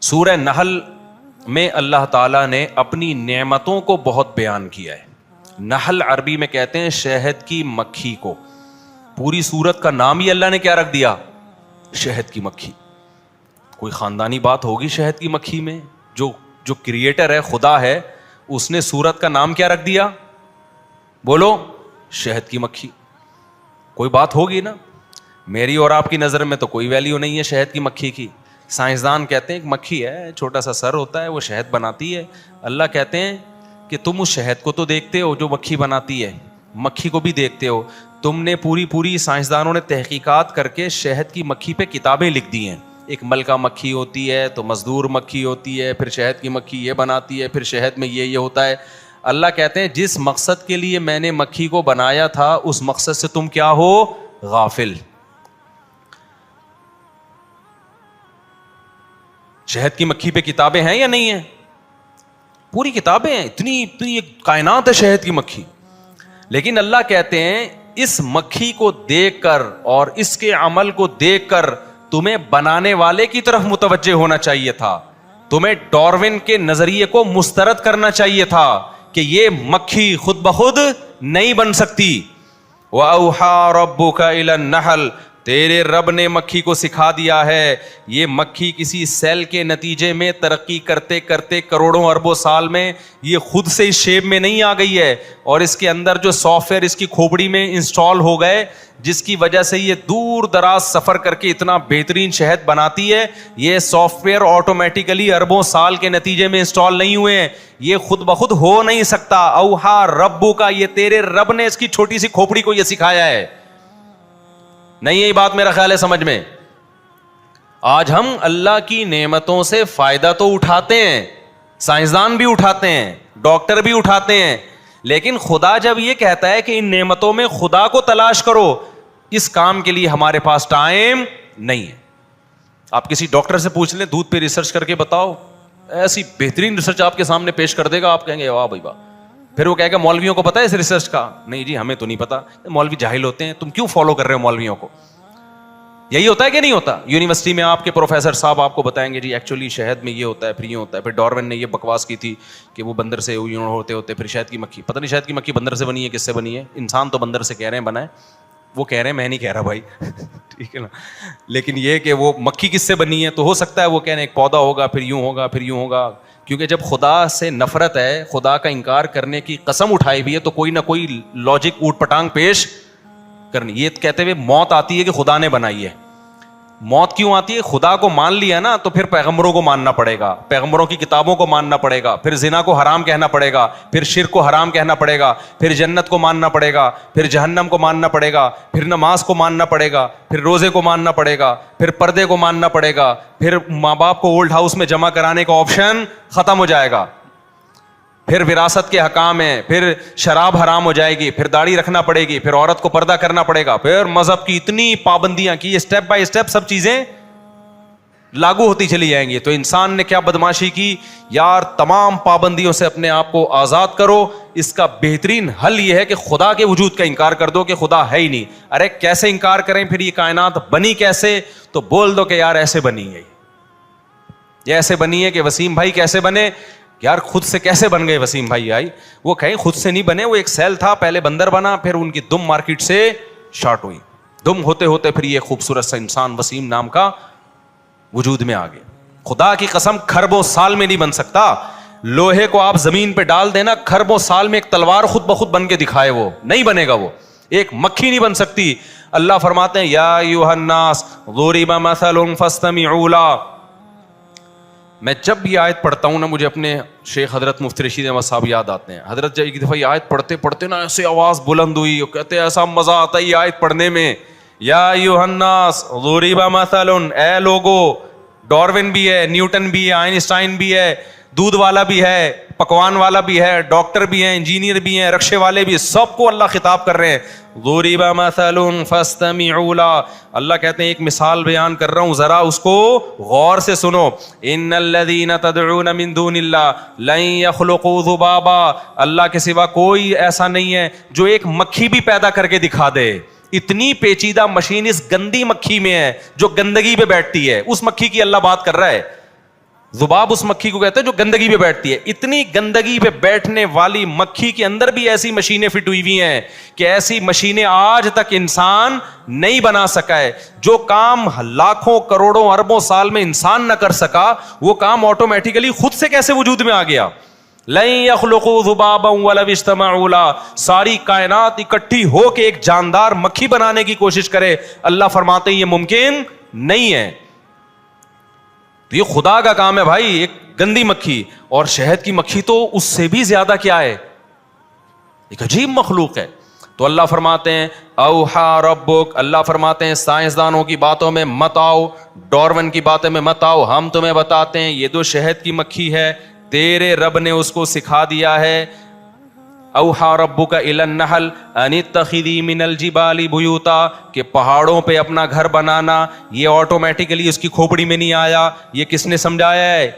سورہ نحل میں اللہ تعالیٰ نے اپنی نعمتوں کو بہت بیان کیا ہے. نحل عربی میں کہتے ہیں شہد کی مکھی کو. پوری سورت کا نام ہی اللہ نے کیا رکھ دیا؟ شہد کی مکھی. کوئی خاندانی بات ہوگی شہد کی مکھی میں؟ جو کریٹر ہے، خدا ہے، اس نے سورت کا نام کیا رکھ دیا؟ بولو، شہد کی مکھی. کوئی بات ہوگی نا. میری اور آپ کی نظر میں تو کوئی ویلیو نہیں ہے شہد کی مکھی کی. سائنسدان کہتے ہیں ایک مکھی ہے، چھوٹا سا سر ہوتا ہے، وہ شہد بناتی ہے. اللہ کہتے ہیں کہ تم اس شہد کو تو دیکھتے ہو جو مکھی بناتی ہے، مکھی کو بھی دیکھتے ہو. تم نے پوری سائنسدانوں نے تحقیقات کر کے شہد کی مکھی پہ کتابیں لکھ دی ہیں. ایک ملکہ مکھی ہوتی ہے، تو مزدور مکھی ہوتی ہے، پھر شہد کی مکھی یہ بناتی ہے، پھر شہد میں یہ ہوتا ہے. اللہ کہتے ہیں جس مقصد کے لیے میں نے مکھی کو بنایا تھا اس مقصد سے تم کیا ہو؟ غافل. شہد کی مکھی پہ کتابیں ہیں یا نہیں ہیں؟ پوری کتابیں ہیں. اتنی کائنات ہے شہد کی مکھی. لیکن اللہ کہتے ہیں اس مکھی کو دیکھ کر اور اس کے عمل کو دیکھ کر تمہیں بنانے والے کی طرف متوجہ ہونا چاہیے تھا. تمہیں ڈارون کے نظریے کو مسترد کرنا چاہیے تھا کہ یہ مکھی خود بخود نہیں بن سکتی. وَأَوْحَىٰ رَبُّكَ إِلَى النَّحْلِ، تیرے رب نے مکھی کو سکھا دیا ہے. یہ مکھی کسی سیل کے نتیجے میں ترقی کرتے کرتے کروڑوں اربوں سال میں یہ خود سے اس شیپ میں نہیں آ گئی ہے، اور اس کے اندر جو سافٹ ویئر اس کی کھوپڑی میں انسٹال ہو گئے جس کی وجہ سے یہ دور دراز سفر کر کے اتنا بہترین شہد بناتی ہے، یہ سافٹ ویئر آٹومیٹیکلی اربوں سال کے نتیجے میں انسٹال نہیں ہوئے ہیں. یہ خود بخود ہو نہیں سکتا. اوہا ربو کا، یہ تیرے رب نے اس کی چھوٹی سی کھوپڑی کو یہ سکھایا ہے. نہیں یہی بات میرا خیال ہے سمجھ میں. آج ہم اللہ کی نعمتوں سے فائدہ تو اٹھاتے ہیں، سائنسدان بھی اٹھاتے ہیں، ڈاکٹر بھی اٹھاتے ہیں، لیکن خدا جب یہ کہتا ہے کہ ان نعمتوں میں خدا کو تلاش کرو، اس کام کے لیے ہمارے پاس ٹائم نہیں ہے. آپ کسی ڈاکٹر سے پوچھ لیں دودھ پہ ریسرچ کر کے بتاؤ، ایسی بہترین ریسرچ آپ کے سامنے پیش کر دے گا، آپ کہیں گے واہ بھائی واہ. پھر وہ کہے گا مولویوں کو پتا ہے اس ریسرچ کا؟ نہیں جی ہمیں تو نہیں پتا. مولوی جاہل ہوتے ہیں، تم کیوں فالو کر رہے ہو مولویوں کو؟ یہی ہوتا ہے کہ نہیں ہوتا؟ یونیورسٹی میں آپ کے پروفیسر صاحب آپ کو بتائیں گے جی ایکچولی شہد میں یہ ہوتا ہے، پھر یہ ہوتا ہے. پھر ڈارون نے یہ بکواس کی تھی کہ وہ بندر سے ہوتے ہوتے پھر شہد کی مکھی. پتہ نہیں شہد کی مکھی بندر سے بنی ہے، کس سے بنی ہے؟ انسان تو بندر سے کہہ رہے ہیں بنا ہے، وہ کہہ رہے ہیں، میں نہیں کہہ رہا بھائی ٹھیک ہے نا. لیکن یہ کہ وہ مکھی کس سے بنی ہے تو ہو سکتا ہے وہ کہہ رہے ہیں ایک پودا ہوگا، پھر یوں ہوگا، پھر یوں ہوگا. کیونکہ جب خدا سے نفرت ہے، خدا کا انکار کرنے کی قسم اٹھائی بھی ہے، تو کوئی نہ کوئی لاجک اوٹ پٹانگ پیش کرنی. یہ کہتے ہوئے موت آتی ہے کہ خدا نے بنائی ہے. موت کیوں آتی ہے؟ خدا کو مان لیا نا تو پھر پیغمبروں کو ماننا پڑے گا، پیغمبروں کی کتابوں کو ماننا پڑے گا، پھر زنا کو حرام کہنا پڑے گا، پھر شرک کو حرام کہنا پڑے گا، پھر جنت کو ماننا پڑے گا، پھر جہنم کو ماننا پڑے گا، پھر نماز کو ماننا پڑے گا، پھر روزے کو ماننا پڑے گا، پھر پردے کو ماننا پڑے گا، پھر ماں باپ کو اولڈ ہاؤس میں جمع کرانے کا آپشن ختم ہو جائے گا، پھر وراثت کے حکام ہیں، پھر شراب حرام ہو جائے گی، پھر داڑھی رکھنا پڑے گی، پھر عورت کو پردہ کرنا پڑے گا، پھر مذہب کی اتنی پابندیاں کی، اسٹیپ بائی اسٹیپ سب چیزیں لاگو ہوتی چلی جائیں گی. تو انسان نے کیا بدماشی کی یار؟ تمام پابندیوں سے اپنے آپ کو آزاد کرو. اس کا بہترین حل یہ ہے کہ خدا کے وجود کا انکار کر دو کہ خدا ہے ہی نہیں. ارے کیسے انکار کریں؟ پھر یہ کائنات بنی کیسے؟ تو بول دو کہ یار ایسے بنی ہے، یہ ایسے بنی ہے. کہ وسیم بھائی کیسے بنے؟ یار خود سے کیسے بن گئے وسیم بھائی؟ آئی وہ کہیں خود سے نہیں بنے، وہ ایک سیل تھا، پہلے بندر بنا، پھر ان کی دم مارکیٹ سے شارٹ ہوئی، دم ہوتے ہوتے پھر یہ خوبصورت سا انسان وسیم نام کا وجود میں آ گیا. خدا کی قسم کھربوں سال میں نہیں بن سکتا. لوہے کو آپ زمین پہ ڈال دینا، کھربوں سال میں ایک تلوار خود بخود بن کے دکھائے، وہ نہیں بنے گا. وہ ایک مکھی نہیں بن سکتی. اللہ فرماتے ہیں یا ایھا الناس ضرب مثل فاستمعوا له. میں جب یہ آیت پڑھتا ہوں نا مجھے اپنے شیخ حضرت مفتی رشید احمد صاحب یاد آتے ہیں. حضرت ایک دفعہ یہ آیت پڑھتے پڑھتے نا ایسے آواز بلند ہوئی، وہ کہتے ہیں ایسا مزہ آتا ہے یہ آیت پڑھنے میں. یا ایھا الناس ضرب مثل، اے لوگو. ڈارون بھی ہے، نیوٹن بھی ہے، آئنسٹائن بھی ہے، دودھ والا بھی ہے، پکوان والا بھی ہے، ڈاکٹر بھی ہیں، انجینئر بھی ہیں، رکشے والے بھی، سب کو اللہ خطاب کر رہے ہیں. ضرب مثل فاستمعوا له. اللہ کہتے ہیں ایک مثال بیان کر رہا ہوں، ذرا اس کو غور سے سنو. ان الذين تدعون من دون الله لن يخلقوا ذبابا. اللہ کے سوا کوئی ایسا نہیں ہے جو ایک مکھی بھی پیدا کر کے دکھا دے. اتنی پیچیدہ مشین اس گندی مکھی میں ہے جو گندگی پہ بیٹھتی ہے، اس مکھی کی اللہ بات کر رہا ہے. ذباب اس مکھی کو کہتے ہیں جو گندگی پہ بیٹھتی ہے. اتنی گندگی پہ بیٹھنے والی مکھی کے اندر بھی ایسی مشینیں فٹ ہوئی ہوئی ہیں کہ ایسی مشینیں آج تک انسان نہیں بنا سکا ہے. جو کام لاکھوں کروڑوں اربوں سال میں انسان نہ کر سکا وہ کام آٹومیٹیکلی خود سے کیسے وجود میں آ گیا. لن یخلقوا ذبابا ولو اجتمعوا له. ساری کائنات اکٹھی ہو کے ایک جاندار مکھی بنانے کی کوشش کرے, اللہ فرماتے ہیں یہ ممکن نہیں ہے. تو یہ خدا کا کام ہے بھائی, ایک گندی مکھی. اور شہد کی مکھی تو اس سے بھی زیادہ کیا ہے, ایک عجیب مخلوق ہے. تو اللہ فرماتے ہیں اوحا ربک, اللہ فرماتے ہیں سائنسدانوں کی باتوں میں مت آؤ, ڈارون کی باتوں میں مت آؤ, ہم تمہیں بتاتے ہیں یہ جو شہد کی مکھی ہے تیرے رب نے اس کو سکھا دیا ہے. اوحا ربک الی النحل ان اتخذی من الجبال بیوتا, کہ پہاڑوں پہ اپنا گھر بنانا یہ آٹومیٹکلی اس کی کھوپڑی میں نہیں آیا, یہ کس نے سمجھایا ہے,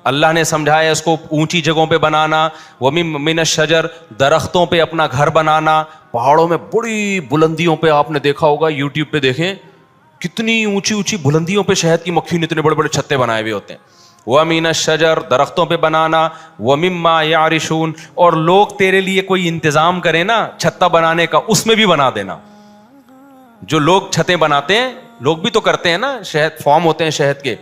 اللہ نے سمجھایا اس کو اونچی جگہوں پہ بنانا. ومن الشجر, درختوں پہ اپنا گھر بنانا. پہاڑوں میں بڑی بلندیوں پہ آپ نے دیکھا ہوگا, یوٹیوب پہ دیکھیں کتنی اونچی اونچی بلندیوں پہ شہد کی مکھی نے اتنے بڑے بڑے چھتے بنائے ہوئے ہوتے ہیں. وَمِنَ الشَّجَرِ, درختوں پہ بنانا. وَمِمَّا يَعْرِشُونَ, اور لوگ تیرے لیے کوئی انتظام کریں نا چھتا بنانے کا, اس میں بھی بنا دینا. جو لوگ چھتیں بناتے ہیں لوگ بھی تو کرتے ہیں نا, شہد فارم ہوتے ہیں شہد کے.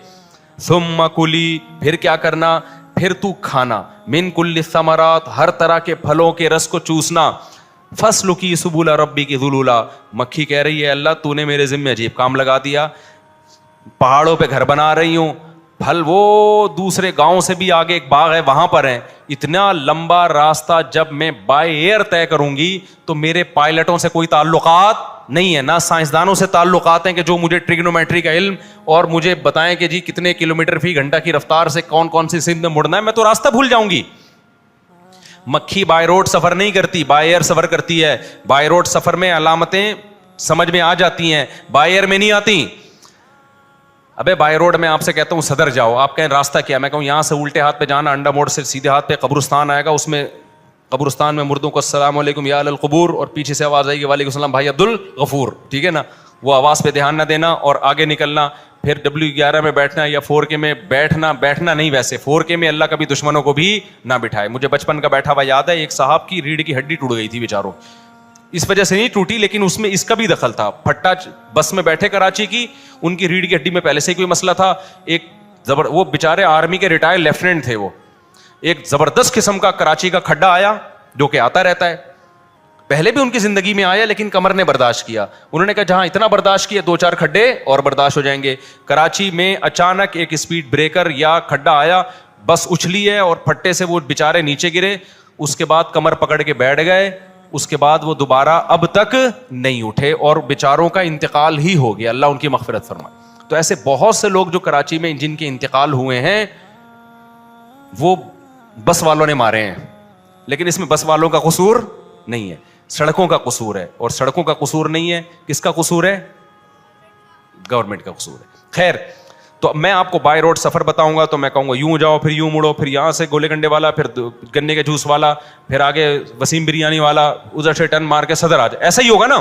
ثُمَّ كُلِي, پھر کیا کرنا, پھر تو کھانا. مِن كُلِّ الثَّمَرَاتِ, ہر طرح کے پھلوں کے رس کو چوسنا. فَاسْلُكِي سُبُلَ رَبِّكِ ذُلُولًا, مکھی کہہ رہی ہے اللہ تو نے میرے ذمہ عجیب کام لگا دیا, پہاڑوں پہ گھر بنا رہی ہوں, پھل وہ دوسرے گاؤں سے بھی آگے ایک باغ ہے وہاں پر ہیں. اتنا لمبا راستہ جب میں بائی ایئر طے کروں گی تو میرے پائلٹوں سے کوئی تعلقات نہیں ہے, نہ سائنسدانوں سے تعلقات ہیں کہ جو مجھے ٹریگنومیٹری کا علم اور مجھے بتائیں کہ جی کتنے کلومیٹر فی گھنٹہ کی رفتار سے کون کون سی سمت میں مڑنا ہے. میں تو راستہ بھول جاؤں گی. مکھی بائی روڈ سفر نہیں کرتی, بائی ایئر سفر کرتی ہے. بائی روڈ سفر میں علامتیں سمجھ میں آ جاتی ہیں, بائی ایئر میں نہیں آتی. ابے بائی روڈ میں آپ سے کہتا ہوں صدر جاؤ, آپ کہیں راستہ کیا, میں کہوں یہاں سے الٹے ہاتھ پہ جانا, انڈا موڑ سے سیدھے ہاتھ پہ قبرستان آئے گا, اس میں قبرستان میں مردوں کو السلام علیکم یا القبور, اور پیچھے سے آواز آئے گی وعلیکم السلام بھائی عبد الغفور, ٹھیک ہے نا. وہ آواز پہ دھیان نہ دینا اور آگے نکلنا. پھر W11 میں بیٹھنا یا 4K میں بیٹھنا نہیں, ویسے 4K میں اللہ کبھی دشمنوں کو بھی نہ بٹھائے. مجھے بچپن کا بیٹھا ہوا یاد ہے, ایک صاحب کی ریڑھ کی ہڈی ٹوٹ گئی تھی بیچاروں, اس وجہ سے نہیں ٹوٹی لیکن اس میں اس کا بھی دخل تھا. پھٹا بس میں بیٹھے کراچی کی, ان کی ریڑھ کی ہڈی میں پہلے سے ہی کوئی مسئلہ تھا. ایک وہ بیچارے آرمی کے ریٹائر لیفٹیننٹ تھے, وہ ایک زبردست قسم کا کراچی کا کھڈا آیا جو کہ آتا رہتا ہے, پہلے بھی ان کی زندگی میں آیا لیکن کمر نے برداشت کیا. انہوں نے کہا جہاں اتنا برداشت کیا 2-4 کھڈے اور برداشت ہو جائیں گے. کراچی میں اچانک ایک اسپیڈ بریکر یا کھڈا آیا, بس اچھلی ہے اور پھٹے سے وہ بیچارے نیچے گرے. اس کے بعد کمر پکڑ کے بیٹھ گئے, اس کے بعد وہ دوبارہ اب تک نہیں اٹھے اور بیچاروں کا انتقال ہی ہو گیا, اللہ ان کی مغفرت فرمائے. تو ایسے بہت سے لوگ جو کراچی میں جن کے انتقال ہوئے ہیں وہ بس والوں نے مارے ہیں, لیکن اس میں بس والوں کا قصور نہیں ہے, سڑکوں کا قصور ہے. اور سڑکوں کا قصور نہیں ہے, کس کا قصور ہے, گورنمنٹ کا قصور ہے. خیر, تو میں آپ کو بائی روڈ سفر بتاؤں گا تو میں کہوں گا یوں جاؤ, پھر یوں مڑو, پھر یہاں سے گولے گنڈے والا, پھر گنے کے جوس والا, پھر آگے وسیم بریانی والا, ادھر سے ٹرن مار کے صدر آ جائے, ایسا ہی ہوگا نا.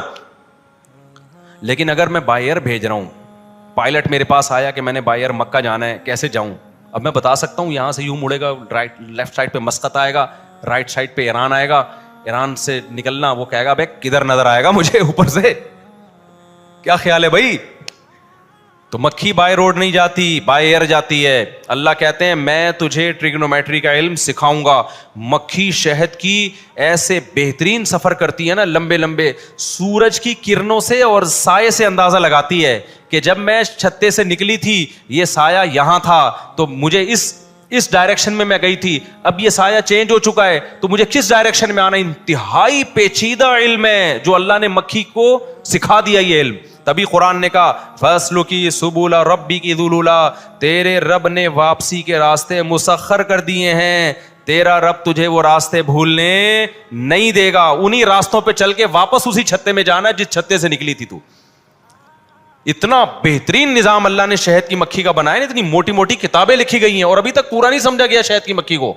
لیکن اگر میں بائی ایئر بھیج رہا ہوں, پائلٹ میرے پاس آیا کہ میں نے بائی ایئر مکہ جانا ہے, کیسے جاؤں؟ اب میں بتا سکتا ہوں یہاں سے یوں مڑے گا, رائٹ لیفٹ سائڈ پہ مسقط آئے گا, رائٹ سائڈ پہ ایران آئے گا, ایران سے نکلنا, وہ کہے گا بھائی کدھر نظر آئے گا مجھے اوپر سے, کیا خیال ہے بھائی؟ تو مکھی بائی روڈ نہیں جاتی, بائی ایئر جاتی ہے. اللہ کہتے ہیں میں تجھے ٹریگنومیٹری کا علم سکھاؤں گا. مکھی شہد کی ایسے بہترین سفر کرتی ہے نا, لمبے لمبے, سورج کی کرنوں سے اور سائے سے اندازہ لگاتی ہے کہ جب میں چھتے سے نکلی تھی یہ سایہ یہاں تھا تو مجھے اس ڈائریکشن میں گئی تھی, اب یہ سایہ چینج ہو چکا ہے تو مجھے کس ڈائریکشن میں آنا. انتہائی پیچیدہ علم ہے جو اللہ نے مکھی کو سکھا دیا یہ علم. تبھی قرآن نے کہا فَاسْلُكِي سُبُلَ رَبِّكِ ذُلُولًا, تیرے رب نے واپسی کے راستے مسخر کر دیے ہیں, تیرا رب تجھے وہ راستے بھولنے نہیں دے گا. انہی راستوں پہ چل کے واپس اسی چھتے میں جانا جس چھتے سے نکلی تھی تو. اتنا بہترین نظام اللہ نے شہد کی مکھی کا بنایا, اتنی موٹی موٹی کتابیں لکھی گئی ہیں اور ابھی تک پورا نہیں سمجھا گیا شہد کی مکھی کو.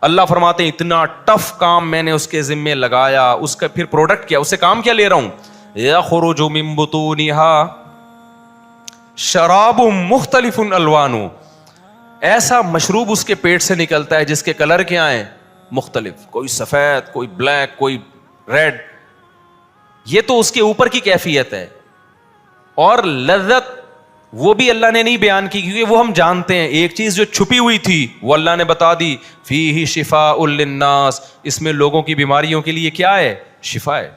اللہ فرماتے ہیں اتنا ٹف کام میں نے اس کے ذمے لگایا, اس کا پھر پروڈکٹ کیا, اس سے کام کیا لے رہا ہوں, یخرج من بطونها شراب مختلف الوان, ایسا مشروب اس کے پیٹ سے نکلتا ہے جس کے کلر کیا ہیں مختلف, کوئی سفید, کوئی بلیک, کوئی ریڈ. یہ تو اس کے اوپر کی کیفیت ہے. اور لذت وہ بھی اللہ نے نہیں بیان کی, کیونکہ وہ ہم جانتے ہیں. ایک چیز جو چھپی ہوئی تھی وہ اللہ نے بتا دی, فیہ شفاء للناس, اس میں لوگوں کی بیماریوں کے لیے کیا ہے, شفا ہے.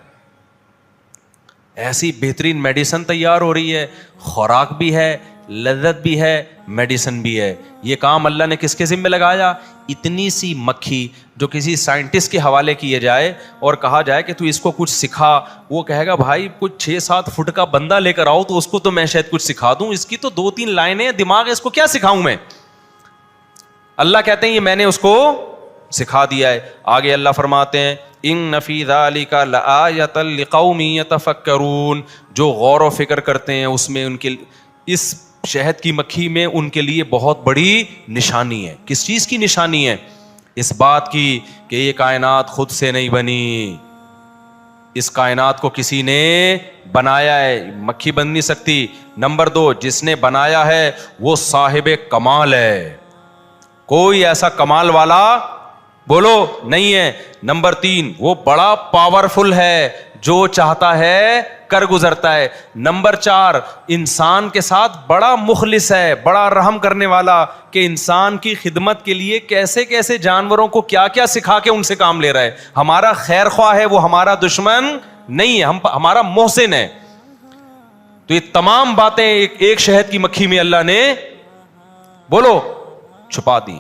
ایسی بہترین میڈیسن تیار ہو رہی ہے, خوراک بھی ہے, لذت بھی ہے, میڈیسن بھی ہے. یہ کام اللہ نے کس کے ذمہ لگایا؟ اتنی سی مکھی جو کسی سائنٹسٹ کے حوالے کیے جائے اور کہا جائے کہ تو اس کو کچھ سکھا, وہ کہے گا بھائی کچھ 6-7 فٹ کا بندہ لے کر آؤ تو اس کو تو میں شاید کچھ سکھا دوں, اس کی تو 2-3 لائنیں دماغ ہے, اس کو کیا سکھاؤں میں. اللہ کہتے ہیں یہ میں نے اس کو سکھا دیا ہے. آگے اللہ فرماتے ہیں ان فی ذلک لآیۃ لقوم یتفکرون, جو غور و فکر کرتے ہیں اس میں, ان کے اس شہد کی مکھی میں ان کے لیے بہت بڑی نشانی ہے. کس چیز کی نشانی ہے؟ اس بات کی کہ یہ کائنات خود سے نہیں بنی, اس کائنات کو کسی نے بنایا ہے, مکھی بن نہیں سکتی. نمبر 2, جس نے بنایا ہے وہ صاحب کمال ہے, کوئی ایسا کمال والا بولو نہیں ہے. نمبر 3, وہ بڑا پاورفل ہے, جو چاہتا ہے کر گزرتا ہے. نمبر 4, انسان کے ساتھ بڑا مخلص ہے, بڑا رحم کرنے والا, کہ انسان کی خدمت کے لیے کیسے کیسے جانوروں کو کیا کیا سکھا کے ان سے کام لے رہا ہے. ہمارا خیر خواہ ہے, وہ ہمارا دشمن نہیں ہے, ہمارا محسن ہے. تو یہ تمام باتیں ایک شہد کی مکھی میں اللہ نے بولو چھپا دی.